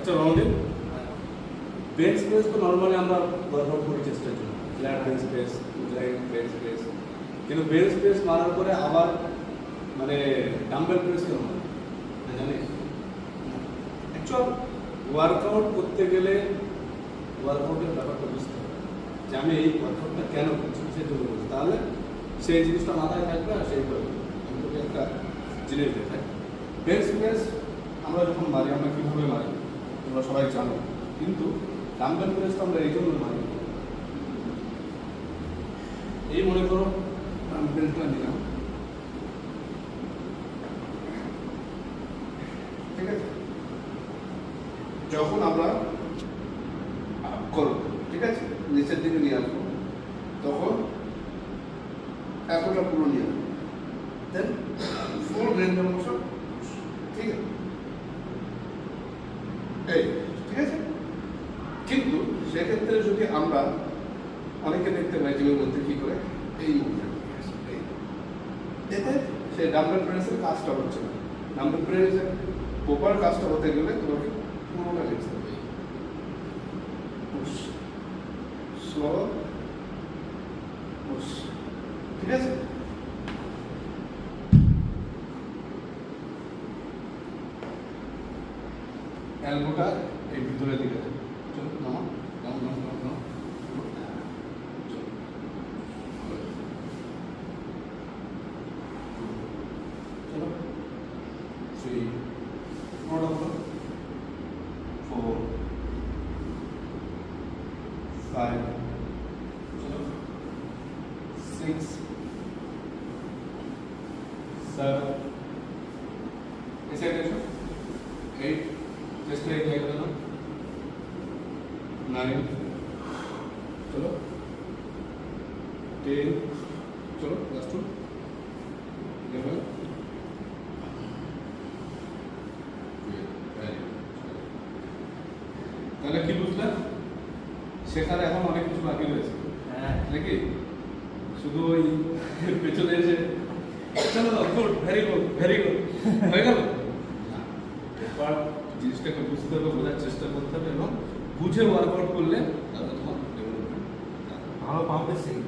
আচ্ছা Randeep, bench press তো normally আমরা ওয়ার্কআউট করি চেষ্টার জন্য, flat bench press, incline bench press, কিন্তু বেঞ্চ প্রেস মারার পরে আবার মানে ডাম্বেল প্রেস কেন হয় জানিস? অ্যাকচুয়াল ওয়ার্কআউট করতে গেলে ওয়ার্কআউটের ব্যাপারটা বুঝতে হবে যে আমি এই ওয়ার্কআউটটা কেন করছি সেটা বলছি, তাহলে সেই জিনিসটা মাথায় থাকবে আর সেই করবে। আমি তোকে একটা জিনিস দেখাই, বেঞ্চ প্রেস আমরা যখন মারি আমরা কীভাবে মারি তোমরা সবাই জানো, কিন্তু ডাম্বেল প্রেসটা আমরা এই জন্য মারি, এই মনে করো ডাম্বেলটা নিলাম, ঠিক আছে, যখন আমরা করবো, ঠিক আছে, নিচের দিকে নিয়ে আসবো, তখন এতটা পুরো নিয়ে আসবো, দেন ফুল রেঞ্জ অফ মোশন, ঠিক আছে, এই ঠিক আছে। কিন্তু সেক্ষেত্রে যদি আমরা অনেকে দেখতে পাই যে মধ্যে কি করে এই এতে সেই ডাম্বেল প্রেসের কাজটা হচ্ছে না। ডাম্বেল প্রেসের প্রপার কাজটা হতে গেলে তোমাকে পুরোটা লিখতে হবে, পুশ স্লো পুশ, ঠিক আছে। এলবোটা এই ভিতরে দিকে চলো, নামা নাম নাম নাম নাম, চলো 3 4 5 চলো 6 7 ऐसे देखो 8 जस्ट एक लाइक करना 9 चलो 10 चलो लास्ट 11 তাহলে কি বুঝলাম সেখানে এখন অনেক কিছু বাকি রয়েছে, হ্যাঁ নাকি? শুধু ওই পেছনে এসে চলো গুড ভেরি গুড হয়ে গেল, এবার জিনিসটাকে বুঝতে হবে, বোঝার চেষ্টা করতে হবে এবং বুঝে ওয়ার্কআউট করলে তাহলে তোমার ডেভেলপমেন্ট ভালো পাবে। সেই